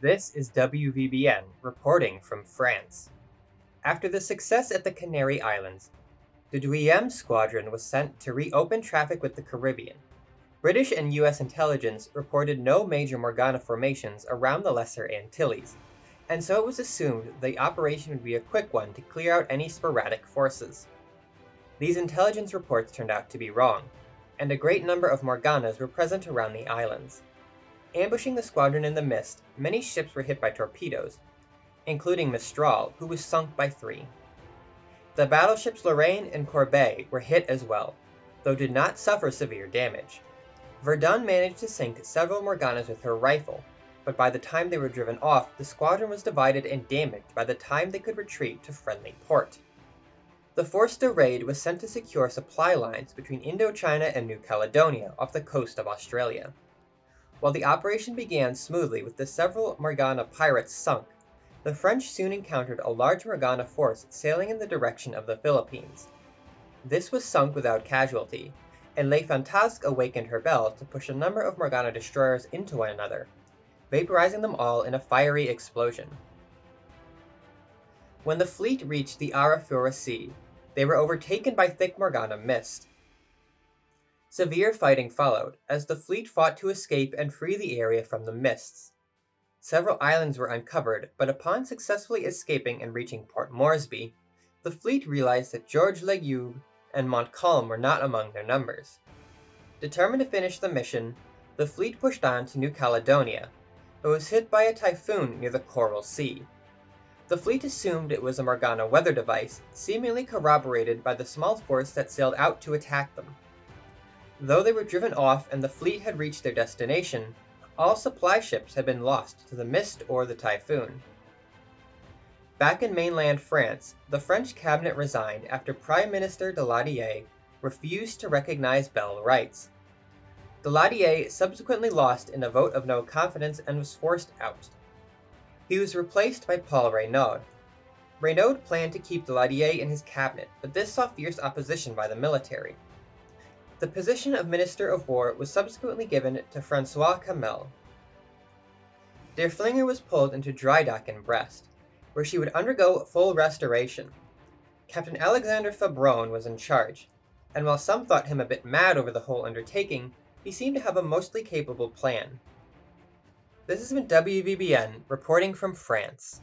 This is WVBN reporting from France. After the success at the Canary Islands, the Deuxième Squadron was sent to reopen traffic with the Caribbean. British and US intelligence reported no major Morgana formations around the Lesser Antilles, and so it was assumed the operation would be a quick one to clear out any sporadic forces. These intelligence reports turned out to be wrong, and a great number of Morganas were present around the islands. Ambushing the squadron in the mist, many ships were hit by torpedoes, including Mistral, who was sunk by 3. The battleships Lorraine and Corbeil were hit as well, though did not suffer severe damage. Verdun managed to sink several Morganas with her rifle, but by the time they were driven off, the squadron was divided and damaged by the time they could retreat to friendly port. The Force de Raid was sent to secure supply lines between Indochina and New Caledonia off the coast of Australia. While the operation began smoothly with the several Morgana pirates sunk, the French soon encountered a large Morgana force sailing in the direction of the Philippines. This was sunk without casualty, and Le Fantasque awakened her bell to push a number of Morgana destroyers into one another, vaporizing them all in a fiery explosion. When the fleet reached the Arafura Sea, they were overtaken by thick Morgana mist. Severe fighting followed, as the fleet fought to escape and free the area from the mists. Several islands were uncovered, but upon successfully escaping and reaching Port Moresby, the fleet realized that Georges Legueux and Montcalm were not among their numbers. Determined to finish the mission, the fleet pushed on to New Caledonia, but was hit by a typhoon near the Coral Sea. The fleet assumed it was a Morgana weather device, seemingly corroborated by the small force that sailed out to attack them. Though they were driven off and the fleet had reached their destination, all supply ships had been lost to the mist or the typhoon. Back in mainland France, the French cabinet resigned after Prime Minister Daladier refused to recognize Bell rights. Daladier subsequently lost in a vote of no confidence and was forced out. He was replaced by Paul Reynaud. Reynaud planned to keep Daladier in his cabinet, but this saw fierce opposition by the military. The position of Minister of War was subsequently given to François Camel. Der Flinger was pulled into dry dock in Brest, where she would undergo full restoration. Captain Alexander Fabron was in charge, and while some thought him a bit mad over the whole undertaking, he seemed to have a mostly capable plan. This has been WVBN reporting from France.